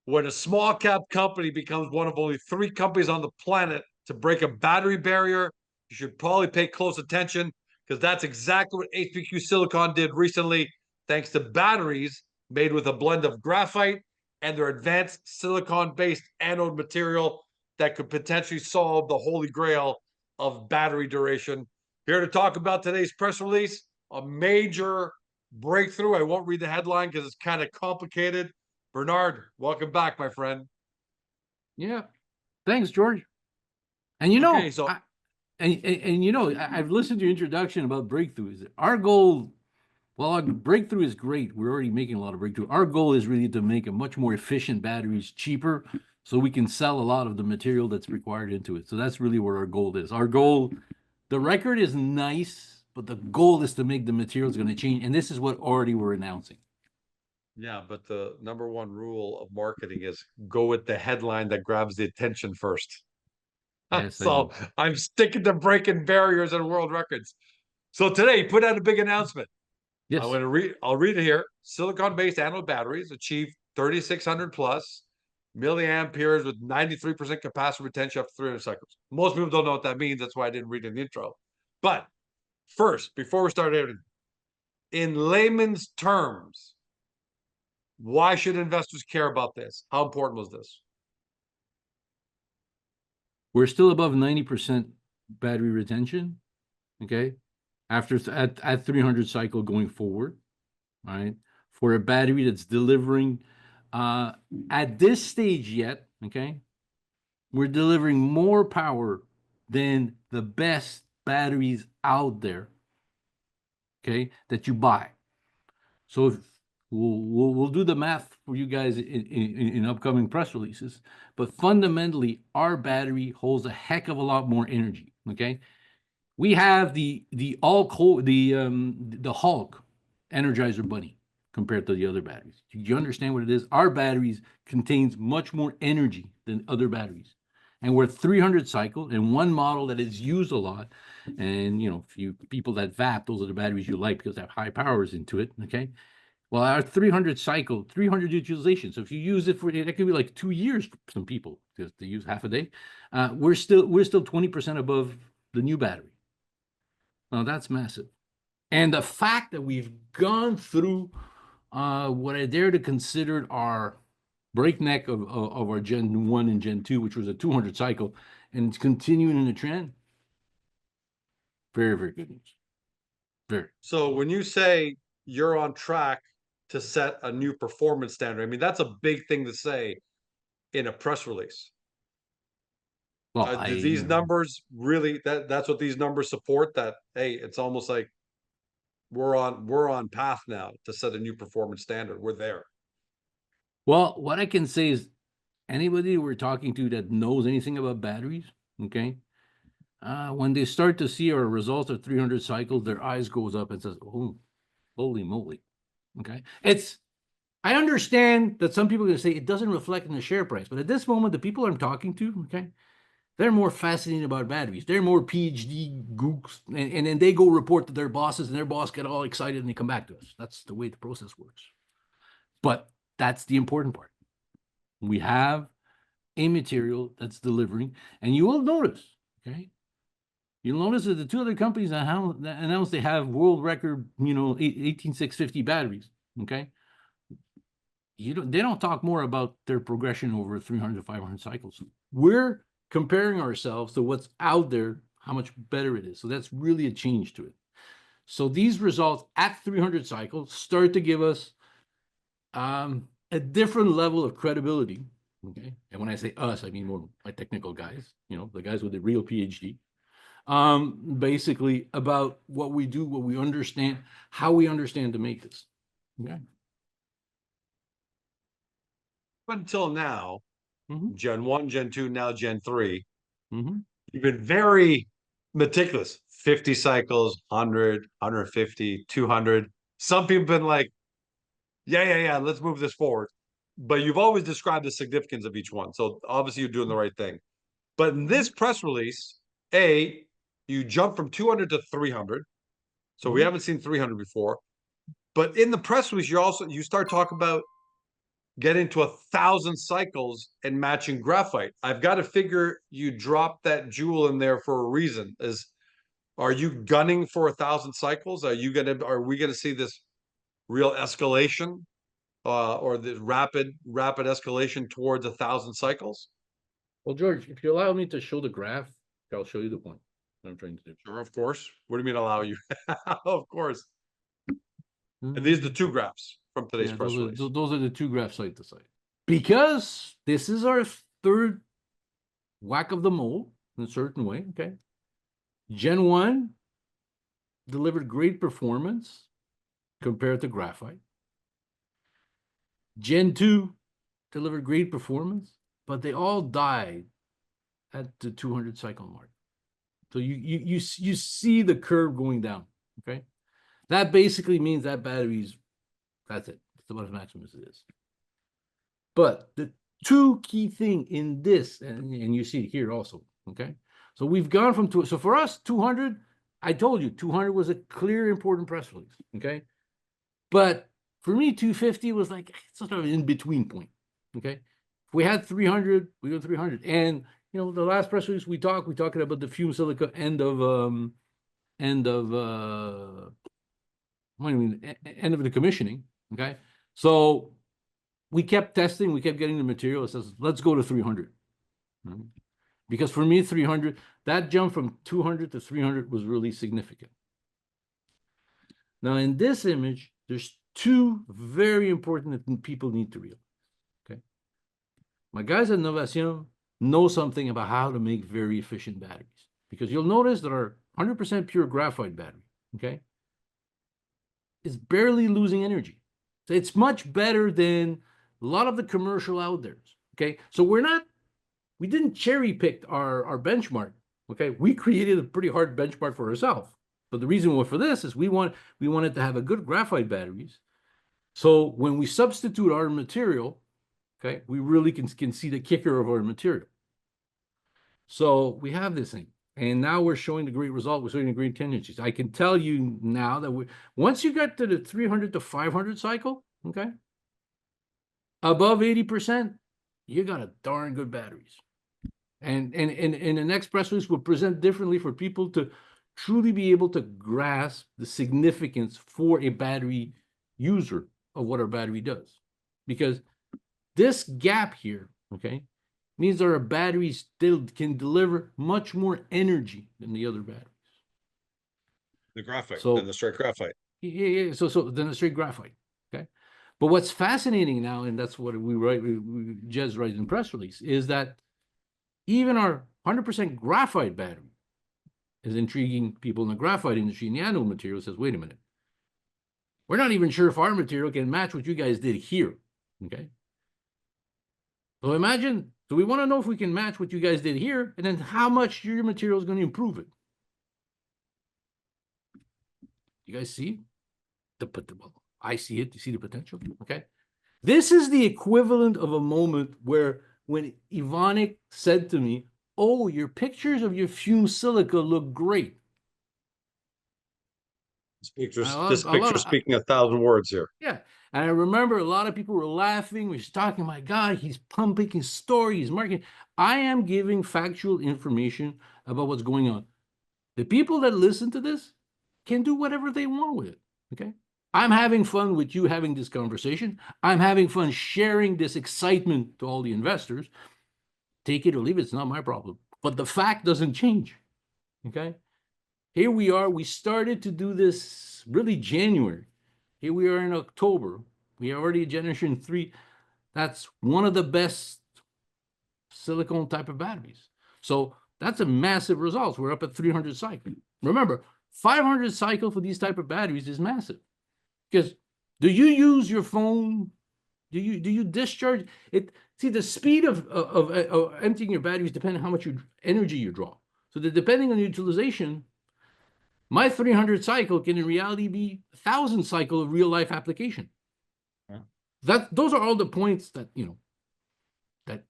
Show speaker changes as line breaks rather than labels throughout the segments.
when a small cap company becomes one of only 3 companies on the planet to break a battery barrier, you should probably pay close attention because that's exactly what HPQ Silicon did recently, thanks to batteries made with a blend of graphite and their advanced silicon-based anode material that could potentially solve the holy grail of battery duration. Here to talk about today's press release, a major breakthrough. I won't read the headline because it's kind of complicated. Bernard, welcome back, my friend.
Yeah, thanks, George. And
Okay, so
I've listened to your introduction about breakthroughs. Our goal, well, our breakthrough is great. We're already making a lot of breakthrough. Our goal is really to make a much more efficient batteries cheaper, so we can sell a lot of the material that's required into it. So that's really what our goal is. Our goal, the record is nice, but the goal is to make the materials going to change, and this is what already we're announcing.
yeah, but the number one rule of marketing is go with the headline that grabs the attention first.
Yes,
So I'm sticking to breaking barriers and world records. So today, put out a big announcement.
yes.
I'll read it here. Silicon-based anode batteries achieve 3,600 plus milliamperes with 93% capacitor retention up to 300 cycles. Most people don't know what that means. That's why I didn't read it in the intro. But first, before we start everything, in layman's terms, why should investors care about this? How important was this?
We're still above 90% battery retention, okay? At 300 cycle going forward, right? For a battery that's delivering, at this stage yet, okay? We're delivering more power than the best batteries out there, okay? That you buy. So if we'll do the math for you guys in upcoming press releases, but fundamentally our battery holds a heck of a lot more energy. Okay, we have the Hulk Energizer Bunny compared to the other batteries. Do you understand what it is? Our batteries contains much more energy than other batteries, and we're 300 cycle and one model that is used a lot. And you know, if you people that VAP, those are the batteries you like because they have high powers into it. Okay. Well, our 300 cycle, 300 utilization. So if you use it for, it could be like 2 years for some people to use half a day. We're still 20% above the new battery. Now that's massive. And the fact that we've gone through what I dare to consider our breakneck of our Gen 1 and Gen 2, which was a 200 cycle, and it's continuing in the trend. Very, very good news. Very.
So when you say you're on track to set a new performance standard, I mean, that's a big thing to say in a press release.
Well,
Do these numbers really, that's what these numbers support, that, hey, it's almost like we're on path now to set a new performance standard. We're there.
Well, what I can say is anybody we're talking to that knows anything about batteries, okay, when they start to see our results at 300 cycles, their eyes goes up and says, "Oh, holy moly!" Okay, I understand that some people are going to say it doesn't reflect in the share price, but at this moment, the people I'm talking to, okay, they're more fascinated about batteries. They're more PhD gooks, and then they go report to their bosses, and their boss get all excited, and they come back to us. That's the way the process works. But that's the important part. We have a material that's delivering, and you will notice, okay? You'll notice that the two other companies that announced they have world record, 18650 batteries, okay? They don't talk more about their progression over 300 to 500 cycles. We're comparing ourselves to what's out there, how much better it is. So that's really a change to it. So these results at 300 cycles start to give us a different level of credibility. Okay. And when I say us, I mean more my technical guys, the guys with the real PhD, basically about what we do, what we understand, how we understand to make this. Okay.
Until now,
Mm-hmm.
Gen 1, Gen 2, now Gen 3,
Mm-hmm.
you've been very meticulous. 50 cycles, 100, 150, 200. Some people have been like, yeah, let's move this forward. But you've always described the significance of each one. So obviously you're doing the right thing. But in this press release, you jump from 200 to 300. So we haven't seen 300 before. But in the press release, you start talking about getting to 1,000 cycles and matching graphite. I've got to figure you dropped that jewel in there for a reason. Are you gunning for 1,000 cycles? Are we gonna see this real escalation, or the rapid escalation towards 1,000 cycles?
Well, George, if you allow me to show the graph, I'll show you the point that I'm trying to do.
Sure, of course. What do you mean allow you? Of course. And these are the two graphs from today's press release.
Those are the two graphs side to side. Because this is our third whack of the mold in a certain way, okay? Gen 1 delivered great performance compared to graphite. Gen 2 delivered great performance, but they all died at the 200 cycle mark. So you see the curve going down, okay? That basically means that battery's, that's it. That's about as maximum as it is. But the two key thing in this, and you see it here also, okay? So we've gone from two. So for us, 200, I told you, 200 was a clear, important press release, okay? But for me, 250 was like sort of an in-between point, okay? If we had 300, we go 300. And, you know, the last press release we talking about the fume silica end of the commissioning, okay? So we kept testing, we kept getting the material. It says, let's go to 300. Right? Because for me, 300, that jump from 200 to 300 was really significant. Now, in this image, there's two very important that people need to realize, okay? My guys at Novation know something about how to make very efficient batteries. Because you'll notice that our 100% pure graphite battery, okay, is barely losing energy. So it's much better than a lot of the commercial out there, okay? So we didn't cherry pick our benchmark, okay? We created a pretty hard benchmark for ourselves. But the reason for this is we wanted to have a good graphite batteries. So when we substitute our material, okay, we really can see the kicker of our material. So we have this thing. And now we're showing the great result. We're showing the great tendencies. I can tell you now that once you get to the 300 to 500 cycle, okay, above 80%, you got a darn good batteries. And the next press release will present differently for people to truly be able to grasp the significance for a battery user of what our battery does. Because this gap here, okay, means that our batteries still can deliver much more energy than the other batteries.
The graphite,
so,
than the straight graphite.
Yeah. So than the straight graphite. Okay. But what's fascinating now, and that's what we Jez writes in press release, is that even our 100% graphite battery is intriguing people in the graphite industry. And the anode material says, wait a minute, we're not even sure if our material can match what you guys did here. Okay. So imagine, so we want to know if we can match what you guys did here, and then how much your material is going to improve it. You guys see well, I see it. You see the potential? Okay. This is the equivalent of a moment where when Evonik said to me, oh, your pictures of your fume silica look great.
This picture speaking 1,000 words here.
Yeah. And I remember a lot of people were laughing. We're talking, my God, he's pumping his story, he's marketing. I am giving factual information about what's going on. The people that listen to this can do whatever they want with it, okay? I'm having fun with you having this conversation. I'm having fun sharing this excitement to all the investors. Take it or leave it, it's not my problem. But the fact doesn't change, okay? Here we are, we started to do this really January. Here we are in October. We are already generation 3. That's one of the best silicon type of batteries. So that's a massive result. We're up at 300 cycle. Remember, 500 cycle for these type of batteries is massive. Because do you use your phone? Do you discharge it? See, the speed of emptying your batteries depends on how much energy you draw. So depending on utilization, my 300 cycle can in reality be 1,000 cycle of real life application. Yeah. Those are all the points that, you know,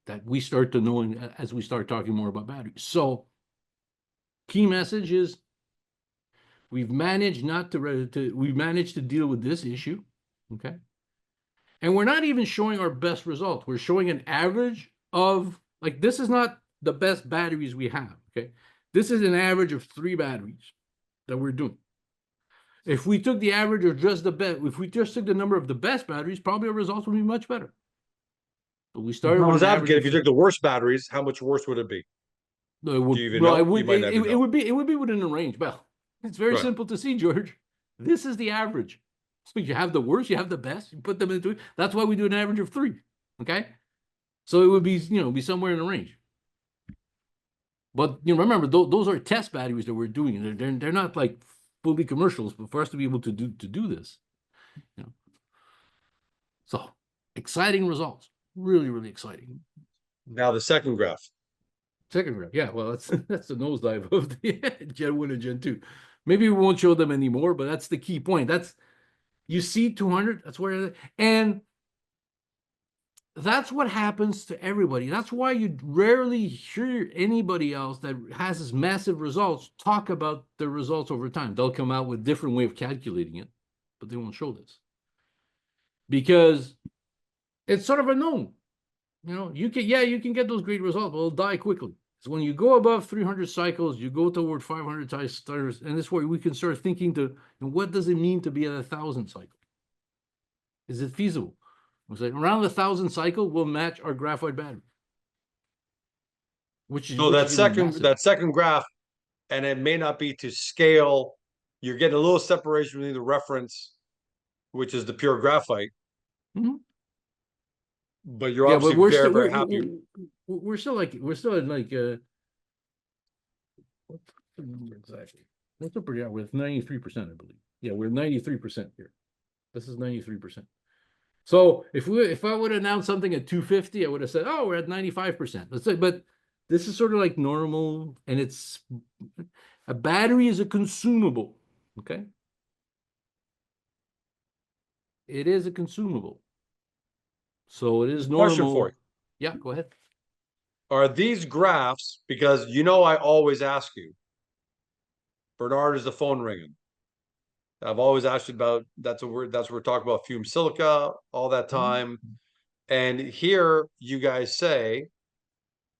that we start to know as we start talking more about batteries. So key message is we've managed to deal with this issue, okay? And we're not even showing our best result. We're showing an average of, like, this is not the best batteries we have, okay? This is an average of 3 batteries that we're doing. If we took the average of just the best, if we just took the number of the best batteries, probably our results would be much better. But we started with
Devil's
an average
advocate,
of
if you took the worst batteries, how much worse would it be?
no, it would,
Do you even
well,
know?
it
You
would,
might never know.
it would be within the range. Well, it's very
Right.
simple to see, George. This is the average. So you have the worst, you have the best, you put them into it. That's why we do an average of 3. Okay. So it would be, be somewhere in the range. But remember, those are test batteries that we're doing. They're not like fully commercials, but for us to be able to do this, So exciting results. Really, really exciting.
Now the second graph.
Second graph, yeah. Well, that's the nosedive of the Gen 1 and Gen 2. Maybe we won't show them anymore, but that's the key point. That's you see 200. That's where, and that's what happens to everybody. That's why you rarely hear anybody else that has this massive results talk about the results over time. They'll come out with a different way of calculating it, but they won't show this because it's sort of a known. You can get those great results, but it'll die quickly. So when you go above 300 cycles, you go toward 500 starters, and this is where we can start thinking what does it mean to be at 1,000 cycles? Is it feasible? We'll say around 1,000 cycle will match our graphite battery.
So that second graph, and it may not be to scale. You're getting a little separation between the reference, which is the pure graphite.
Mm-hmm.
But you're obviously very happy.
We're still in like what's the number exactly? What's up here with 93%, I believe. Yeah, we're 93% here. This is 93%. So if I would announce something at 250, I would have said, oh, we're at 95%. Let's say, but this is sort of like normal, and it's a battery is a consumable. Okay. It is a consumable. So it is normal.
Question for you.
Yeah, go ahead.
Are these graphs, because I always ask you, Bernard, is the phone ringing? I've always asked you about, that's what we're talking about, fume silica all that time. And here you guys say,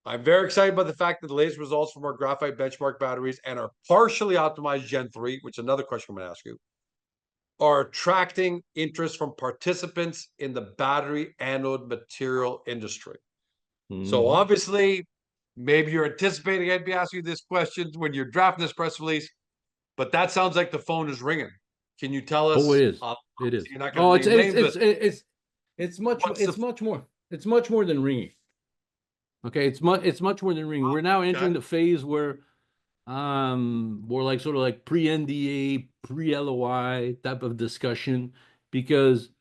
I'm very excited about the fact that the latest results from our graphite benchmark batteries and our partially optimized Gen 3, which is another question I'm going to ask you, are attracting interest from participants in the battery anode material industry. So obviously, maybe you're anticipating I'd be asking you this question when you're drafting this press release, but that sounds like the phone is ringing. Can you tell us?
Oh, it is. It is.
You're not going to name names,
it's much more. It's much more than ringing. Okay, it's much more than ringing. We're now entering the phase where we're like sort of like pre-NDA, pre-LOI type of discussion, because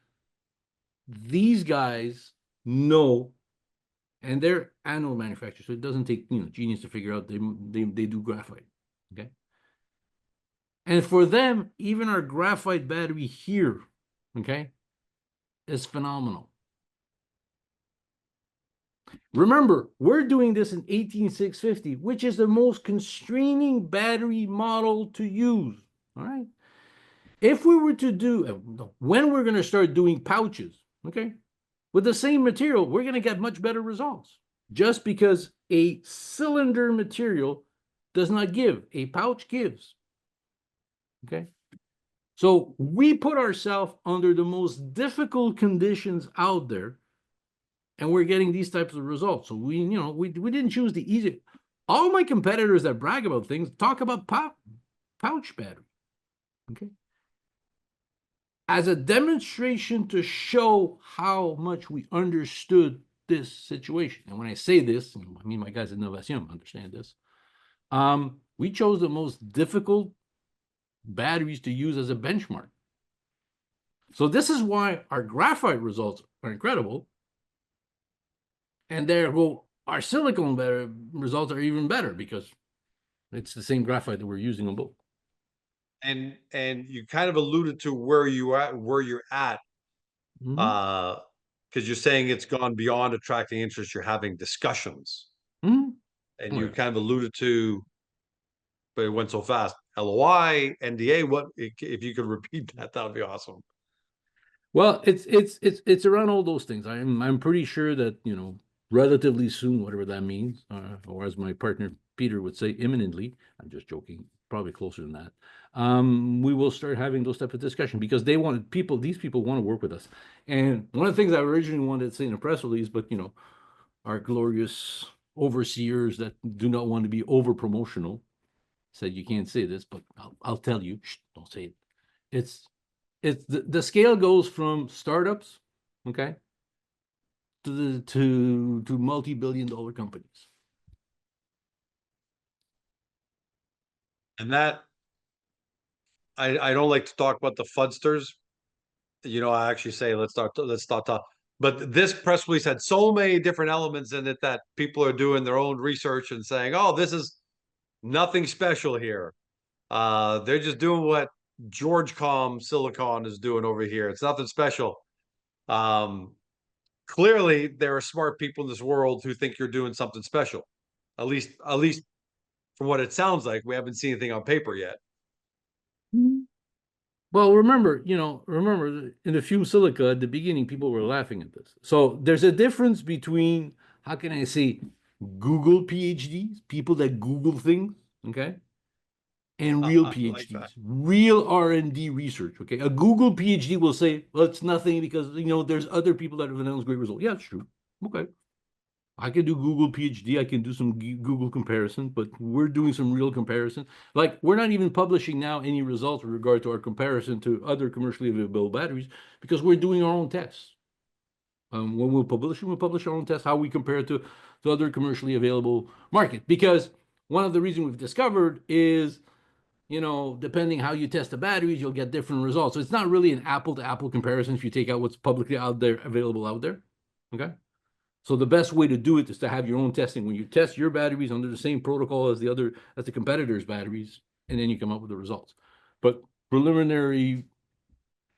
these guys know, and they're anode manufacturers, so it doesn't take genius to figure out they do graphite. Okay. And for them, even our graphite battery here, okay, is phenomenal. Remember, we're doing this in 18650, which is the most constraining battery model to use. All right. If we were to do, when we're going to start doing pouches, okay, with the same material, we're going to get much better results. Just because a cylinder material does not give, a pouch gives. Okay. So we put ourselves under the most difficult conditions out there, and we're getting these types of results. So we didn't choose the easy. All my competitors that brag about things talk about pouch battery. Okay. As a demonstration to show how much we understood this situation. And when I say this, I mean my guys at Innovation understand this. We chose the most difficult batteries to use as a benchmark. So this is why our graphite results are incredible. And our silicon results are even better because it's the same graphite that we're using on both.
And you kind of alluded to where you're at, because you're saying it's gone beyond attracting interest. You're having discussions, and you kind of alluded to, but it went so fast. LOI, NDA. What if you could repeat that? That would be awesome.
Well, it's around all those things. I'm pretty sure that, relatively soon, whatever that means, or as my partner Peter would say, imminently. I'm just joking. Probably closer than that. We will start having those type of discussion because these people want to work with us. And one of the things I originally wanted to say in a press release, but our glorious overseers that do not want to be over promotional said you can't say this, but I'll tell you. Shh, don't say it. It's the scale goes from startups, okay, to multi-billion-dollar companies.
And that I don't like to talk about the fudsters. I actually say let's start talk. But this press release had so many different elements in it that people are doing their own research and saying, "Oh, this is nothing special here." They're just doing what Georgecom Silicon is doing over here. It's nothing special. Um, Clearly, there are smart people in this world who think you're doing something special. At least from what it sounds like, we haven't seen anything on paper yet.
Well, remember in the fume silica at the beginning, people were laughing at this. So there's a difference between, how can I say, Google PhDs, people that Google things, okay, and real
I like that.
PhDs, real R&D research. Okay, a Google PhD will say, well, it's nothing because there's other people that have announced great results. Yeah, it's true. Okay, I can do Google PhD. I can do some Google comparison, but we're doing some real comparison. Like, we're not even publishing now any results with regard to our comparison to other commercially available batteries because we're doing our own tests. When we'll publish our own tests, how we compare to other commercially available market. Because one of the reasons we've discovered is, depending how you test the batteries, you'll get different results. So it's not really an apple to apple comparison if you take out what's publicly out there, available out there. Okay. So the best way to do it is to have your own testing. When you test your batteries under the same protocol as the competitors' batteries, and then you come up with the results. But preliminary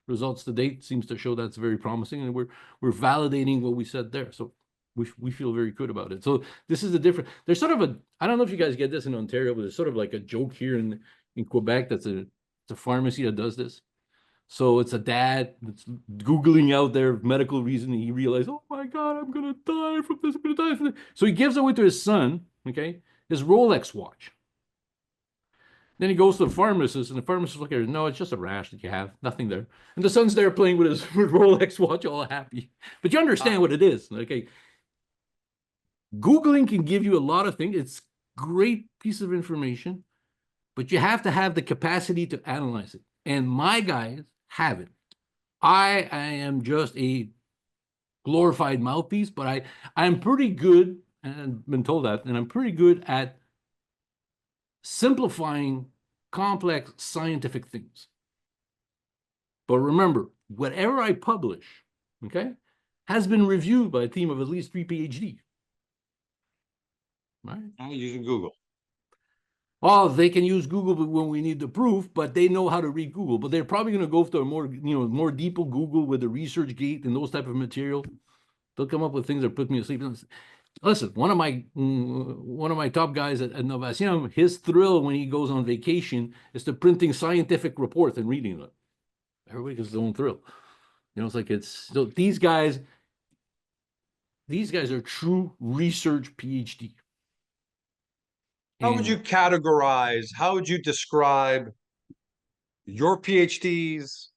results to date seems to show that's very promising, and we're validating what we said there. So we feel very good about it. So this is a different. There's sort of a, I don't know if you guys get this in Ontario, but there's sort of like a joke here in Quebec. It's a pharmacy that does this. So it's a dad that's Googling out their medical reason, and he realized, oh my God, I'm gonna die from this, I'm gonna die from this. So he gives away to his son, okay, his Rolex watch. Then he goes to the pharmacist, and the pharmacist looks at him, no, it's just a rash that you have, nothing there. And the son's there playing with his Rolex watch, all happy. But you
Uh,
understand what it is. Okay. Googling can give you a lot of things. It's great piece of information, but you have to have the capacity to analyze it. And my guys have it. I am just a glorified mouthpiece, but I'm pretty good, and I've been told that, and I'm pretty good at simplifying complex scientific things. But remember, whatever I publish, okay, has been reviewed by a team of at least 3 PhDs. Right?
I'm using Google.
Oh, they can use Google when we need the proof, but they know how to read Google. But they're probably going to go to a more deeper Google with the research gate and those type of material. They'll come up with things that put me asleep. Listen, one of my top guys at Novation, his thrill when he goes on vacation is to printing scientific reports and reading them. Everybody gets their own thrill. It's like so these guys are true research PhD.
How would you categorize, how would you describe your PhDs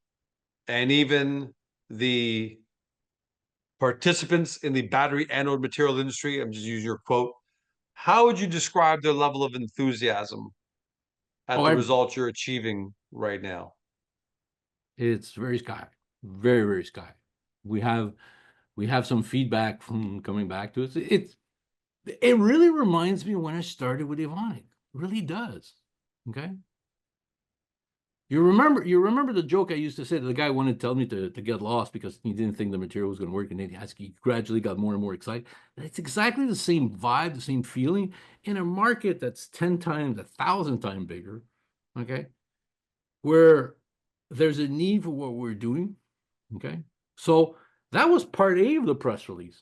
and even the participants in the battery anode material industry? I'm just using your quote. How would you describe their level of enthusiasm at
Oh,
the results you're achieving right now?
it's very sky, very, very sky. We have some feedback from coming back to us. It really reminds me of when I started with Evonik. It really does. Okay. You remember the joke I used to say that the guy wanted to tell me to get lost because he didn't think the material was going to work, and then he gradually got more and more excited. It's exactly the same vibe, the same feeling in a market that's 10 times, 1,000 times bigger, okay, where there's a need for what we're doing, okay? So that was part A of the press release.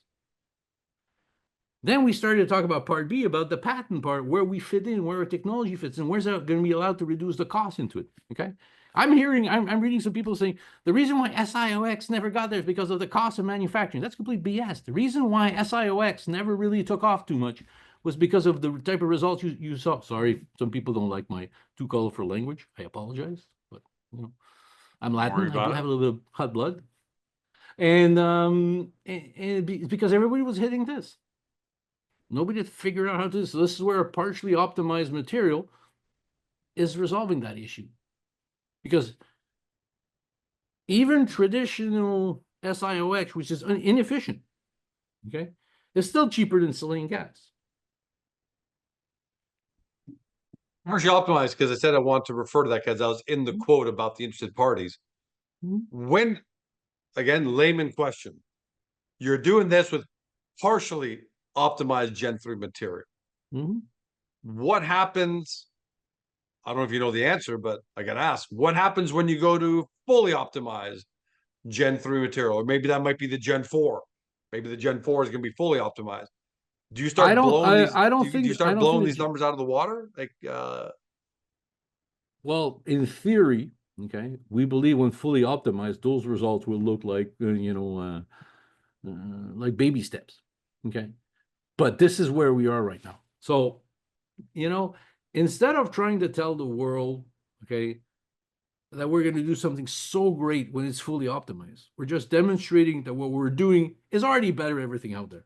Then we started to talk about part B, about the patent part, where we fit in, where our technology fits in, where's that going to be allowed to reduce the cost into it, okay? I'm reading some people saying the reason why SIOX never got there is because of the cost of manufacturing. That's complete BS. The reason why SIOX never really took off too much was because of the type of results you saw. Sorry, some people don't like my too colorful language. I apologize, but you know, I'm Latin. I do have a little bit of hot blood, and it's because everybody was hitting this. Nobody had figured out how to do this. So this is where a partially optimized material is resolving that issue. Because even traditional SIOX, which is inefficient, okay, is still cheaper than selenium gas.
Partially optimized, because I said I want to refer to that because I was in the quote about the interested parties. When, again, layman question, you're doing this with partially optimized Gen 3 material. What happens? I don't know if you know the answer, but I got to ask, what happens when you go to fully optimized Gen 3 material? Or maybe that might be the Gen 4. Maybe the Gen 4 is going to be fully optimized. Do you start blowing these? Do you start blowing these numbers out of the water? Like,
well, in theory, okay, we believe when fully optimized, those results will look like like baby steps, okay. But this is where we are right now. So, you know, instead of trying to tell the world, okay, that we're going to do something so great when it's fully optimized, we're just demonstrating that what we're doing is already better than everything out there.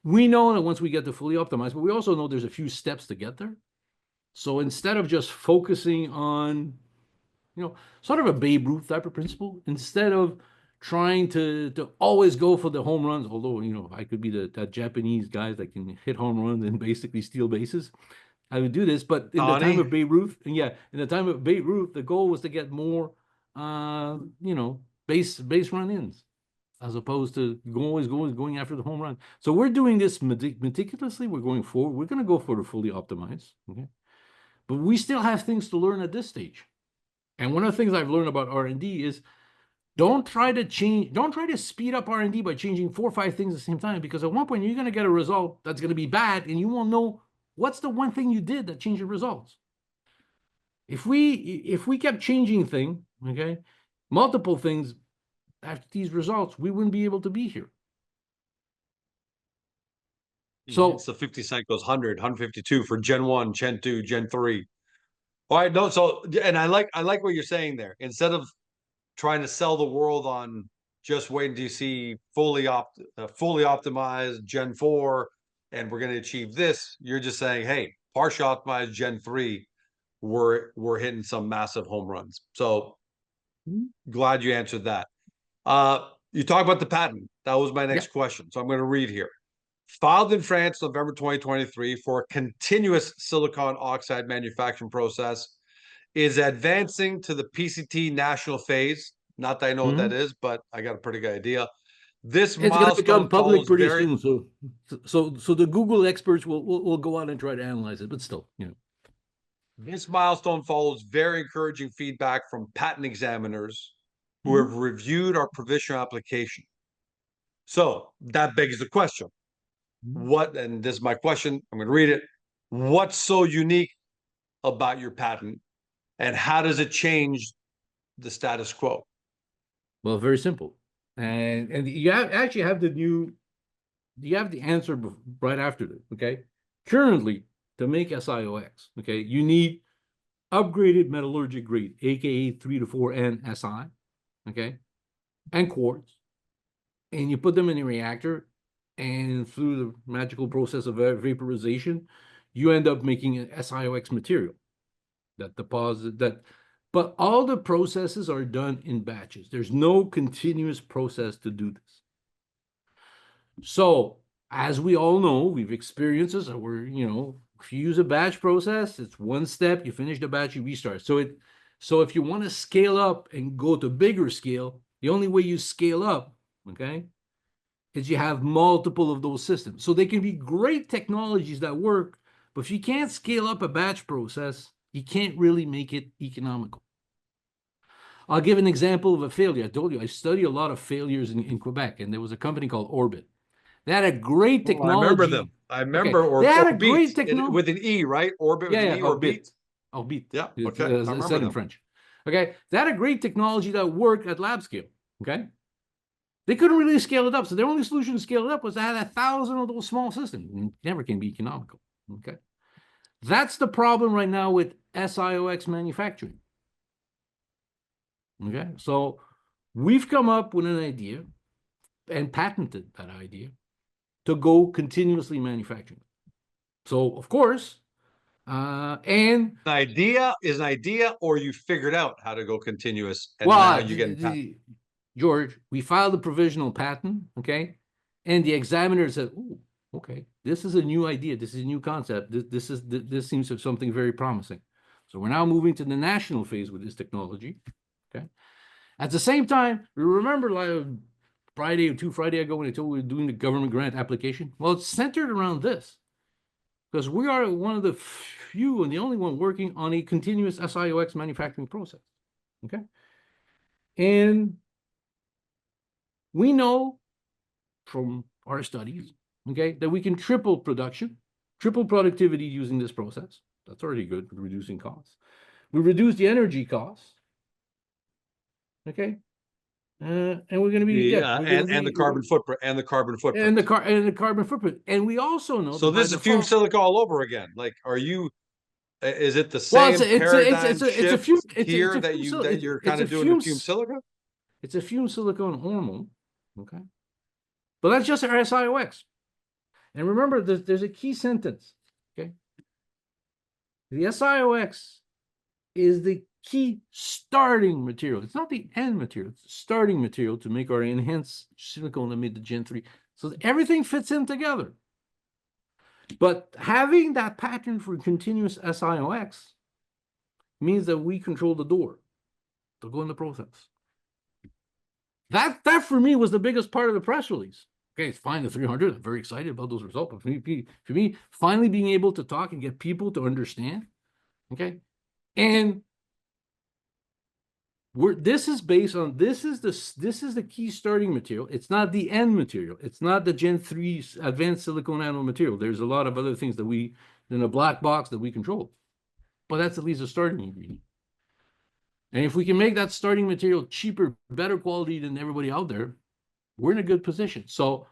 We know that once we get to fully optimized, but we also know there's a few steps to get there. So instead of just focusing on, you know, sort of a Babe Ruth type of principle, instead of trying to always go for the home runs, although, you know, I could be that Japanese guys that can hit home runs and basically steal bases. I would do this, but in the time of Babe Ruth, and yeah, in the time of Babe Ruth, the goal was to get more, you know, base run-ins, as opposed to always going after the home run. So we're doing this meticulously. We're going forward. We're going to go for the fully optimized, okay? But we still have things to learn at this stage. And one of the things I've learned about R&D is don't try to speed up R&D by changing 4 or 5 things at the same time, because at one point you're going to get a result that's going to be bad, and you won't know what's the one thing you did that changed the results. If we kept changing things, okay, multiple things after these results, we wouldn't be able to be here.
So it's the 50 cycles, 100, 152 for Gen 1, Gen 2, Gen 3. All right, no, so, and I like what you're saying there. Instead of trying to sell the world on just waiting to see fully optimized Gen 4, and we're going to achieve this, you're just saying, hey, partially optimized Gen 3, we're hitting some massive home runs. So glad you answered that. You talk about the patent. That was my next question. So I'm going to read here. Filed in France, November 2023, for a continuous silicon oxide manufacturing process, is advancing to the PCT national phase. Not that I know what that is, but I got a pretty good idea. This
it's going to become public pretty soon. So the Google experts will go out and try to analyze it, but still, you know.
This milestone follows very encouraging feedback from patent examiners who have reviewed our provisional application. So that begs the question. And this is my question, I'm going to read it. What's so unique about your patent, and how does it change the status quo?
Well, very simple. And you actually have the answer right after this, okay? Currently, to make SIOX, okay, you need upgraded metallurgic grade, aka 3 to 4N Si, okay, and quartz. And you put them in a reactor, and through the magical process of vaporization, you end up making an SIOX material that deposit that. But all the processes are done in batches. There's no continuous process to do this. So, as we all know, we've experienced this, where, you know, if you use a batch process, it's one step, you finish the batch, you restart. So if you want to scale up and go to bigger scale, the only way you scale up, okay, is you have multiple of those systems. So they can be great technologies that work, but if you can't scale up a batch process, you can't really make it economical. I'll give an example of a failure. I told you I study a lot of failures in Quebec, and there was a company called Orbit. They had a great technology.
I remember them. I remember,
okay. They had a great technology
with an E, right? Orbit with an E, or Beat.
Oh, Beat.
Yeah, okay.
It's said in French. Okay, they had a great technology that worked at lab scale. Okay, they couldn't really scale it up, so their only solution to scale it up was to have 1,000 of those small systems. It never can be economical. Okay, that's the problem right now with SiOX manufacturing. Okay, so we've come up with an idea and patented that idea to go continuously manufacturing. So, of course, and
An idea is an idea, or you figured out how to go continuous, and now
well,
you get
George, we filed a provisional patent, okay, and the examiner said, "Ooh, okay, this is a new idea. This is a new concept. This seems like something very promising." So we're now moving to the national phase with this technology. Okay. At the same time, remember, like Friday or 2 Friday ago when I told you we were doing the government grant application? Well, it's centered around this. Because we are one of the few and the only one working on a continuous SiOX manufacturing process. Okay. And we know from our studies, okay, that we can triple production, triple productivity using this process. That's already good for reducing costs. We reduce the energy costs. Okay. And we're going to be,
and the carbon footprint
and the carbon footprint. And we also know
so
that by
this is fume
default,
silica all over again. Like, is it the
well,
same paradigm shift here that you're kind of doing with fume silica?
It's a fume silicon hormone. Okay. But that's just our SiOX. And remember, there's a key sentence. Okay. The SiOX is the key starting material. It's not the end material, it's the starting material to make our enhanced silicon amid the Gen 3. So everything fits in together. But having that pattern for continuous SiOX means that we control the door to go in the process. That for me was the biggest part of the press release. Okay, it's fine, the 300. I'm very excited about those results. But for me, finally being able to talk and get people to understand, okay, and this is the key starting material. It's not the end material. It's not the Gen 3 advanced silicon-anode material. There's a lot of other things that in a black box that we control, but that's at least a starting ingredient. And if we can make that starting material cheaper, better quality than everybody out there, we're in a good position. So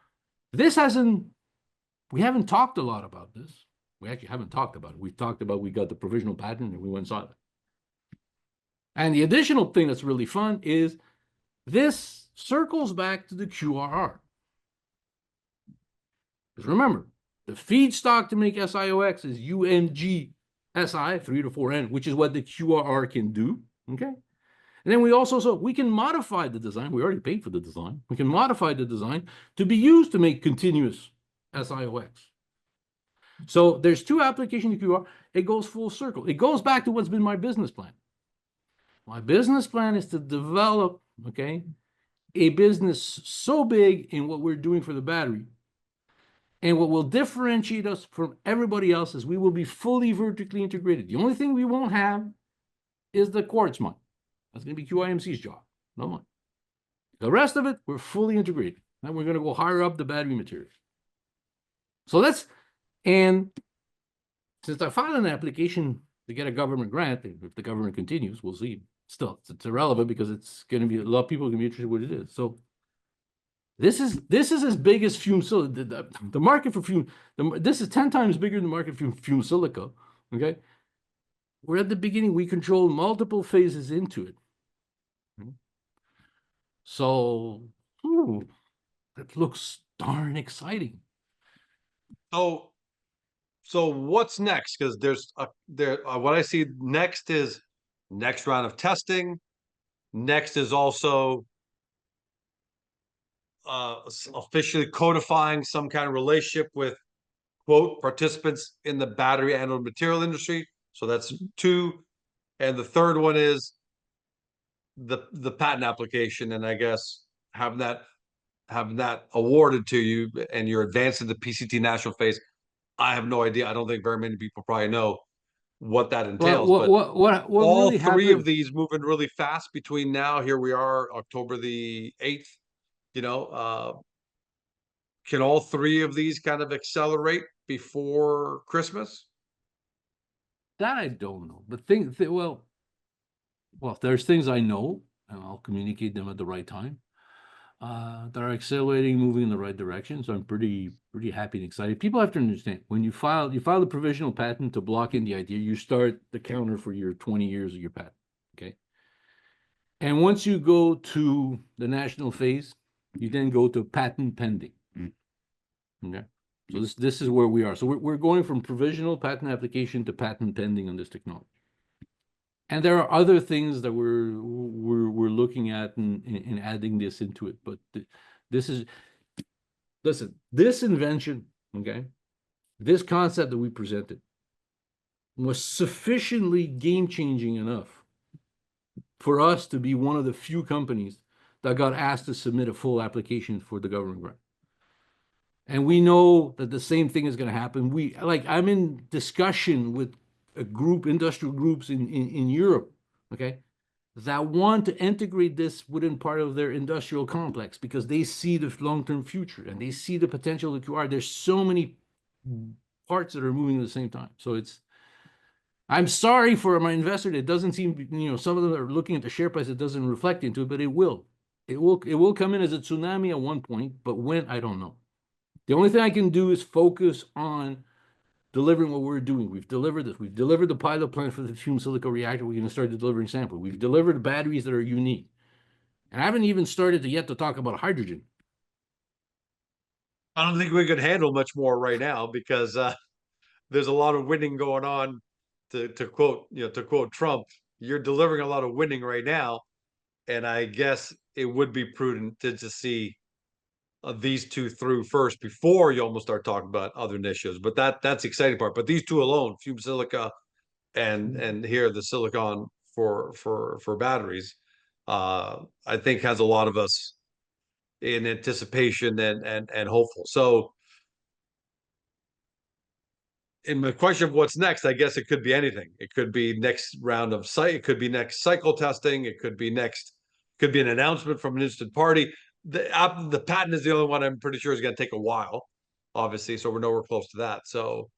we haven't talked a lot about this. We actually haven't talked about it. We've talked about, we got the provisional patent and we went and saw it. And the additional thing that's really fun is this circles back to the QRR. Because remember, the feedstock to make SiOX is UNG Si, 3 to 4N, which is what the QRR can do. Okay. And then we also, so we can modify the design. We already paid for the design. We can modify the design to be used to make continuous SiOX. So there's two applications of QRR. It goes full circle. It goes back to what's been my business plan. My business plan is to develop, okay, a business so big in what we're doing for the battery. And what will differentiate us from everybody else is we will be fully vertically integrated. The only thing we won't have is the quartz mine. That's going to be QIMC's job, no mine. The rest of it, we're fully integrated. And we're going to go higher up the battery materials. So and since I filed an application to get a government grant, if the government continues, we'll see. Still, it's irrelevant because it's going to be, a lot of people are going to be interested in what it is. So this is as big as fume silica. The market for fume, this is 10 times bigger than the market for fume silica. Okay. We're at the beginning. We control multiple phases into it. So that looks darn exciting.
So what's next? Because what I see next is next round of testing. Next is also officially codifying some kind of relationship with, quote, participants in the battery anode material industry. So that's 2. And the third one is the patent application, and I guess having that awarded to you, and you're advancing the PCT national phase. I have no idea. I don't think very many people probably know what that entails.
What
all
really
3 of these moving really fast between now. Here we are, October the 8th. Can all 3 of these kind of accelerate before Christmas?
That I don't know. But well, there's things I know, and I'll communicate them at the right time, that are accelerating, moving in the right direction. So I'm pretty happy and excited. People have to understand, when you file the provisional patent to block in the idea, you start the counter for your 20 years of your patent. Okay. And once you go to the national phase, you then go to patent pending. Okay. So this is where we are. So we're going from provisional patent application to patent pending on this technology. And there are other things that we're looking at and adding this into it. But listen, this invention, okay, this concept that we presented was sufficiently game-changing enough for us to be one of the few companies that got asked to submit a full application for the government grant. And we know that the same thing is going to happen. I'm in discussion with a group, industrial groups in Europe, okay, that want to integrate this within part of their industrial complex because they see the long-term future and they see the potential that you are. There's so many parts that are moving at the same time. So I'm sorry for my investor. It doesn't seem, some of them are looking at the share price. It doesn't reflect into it, but it will. It will come in as a tsunami at one point, but when, I don't know. The only thing I can do is focus on delivering what we're doing. We've delivered this. We've delivered the pilot plant for the fume silicon reactor. We're going to start delivering samples. We've delivered batteries that are unique. And I haven't even started yet to talk about hydrogen.
I don't think we could handle much more right now because there's a lot of winning going on. To quote Trump, you're delivering a lot of winning right now, and I guess it would be prudent to just see these two through first before you almost start talking about other initiatives. But that's the exciting part. But these two alone, fume silica and here the silicon for batteries, I think has a lot of us in anticipation and hopeful. So in the question of what's next, I guess it could be anything. It could be next round of it could be next cycle testing. It could be an announcement from an interested party. The patent is the only one I'm pretty sure is going to take a while, obviously. So we're nowhere close to that. So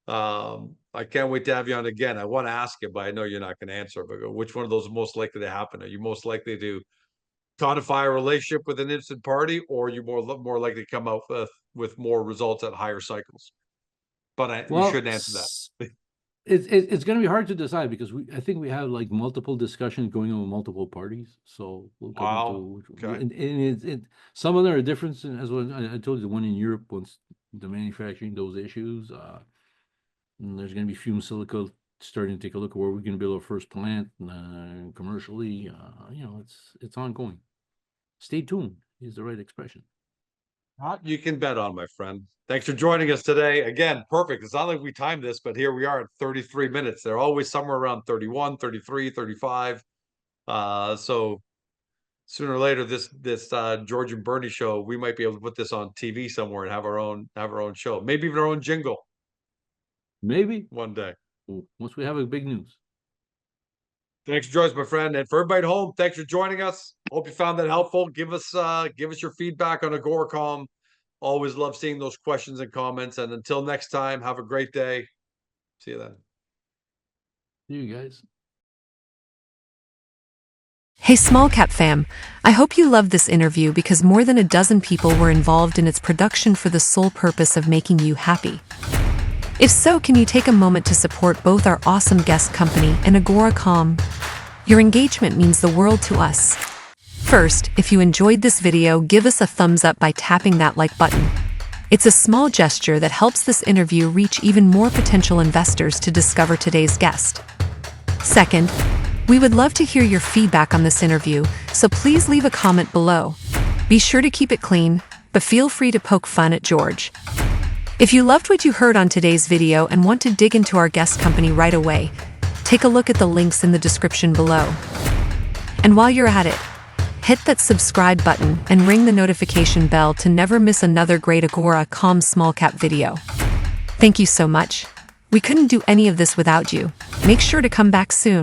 I can't wait to have you on again. I want to ask you, but I know you're not going to answer. But which one of those is most likely to happen? Are you most likely to codify a relationship with an interested party, or are you more likely to come out with more results at higher cycles? But you shouldn't answer that.
It's going to be hard to decide because I think we have like multiple discussions going on with multiple parties. So we'll come to and some of them are different as well. I told you the one in Europe wants the manufacturing those issues. And there's going to be fume silica starting to take a look at where we're going to build our first plant commercially. It's ongoing. Stay tuned is the right expression.
You can bet on, my friend. Thanks for joining us today. Again, perfect. It's not like we timed this, but here we are at 33 minutes. They're always somewhere around 31, 33, 35. So sooner or later, this George and Bernie show, we might be able to put this on TV somewhere and have our own show. Maybe even our own jingle.
Maybe
one day.
Once we have a big news.
Thanks for joining us, my friend. And for everybody at home, thanks for joining us. Hope you found that helpful. Give us your feedback on Agoracom. Always love seeing those questions and comments. And until next time, have a great day. See you then.
See you guys.
Hey Small Cap fam, I hope you loved this interview because more than a dozen people were involved in its production for the sole purpose of making you happy. If so, can you take a moment to support both our awesome guest company and Agoracom? Your engagement means the world to us. First, if you enjoyed this video, give us a thumbs up by tapping that like button. It's a small gesture that helps this interview reach even more potential investors to discover today's guest. Second, we would love to hear your feedback on this interview, so please leave a comment below. Be sure to keep it clean, but feel free to poke fun at George. If you loved what you heard on today's video and want to dig into our guest company right away, take a look at the links in the description below. And while you're at it, hit that subscribe button and ring the notification bell to never miss another great Agoracom small cap video. Thank you so much. We couldn't do any of this without you. Make sure to come back soon.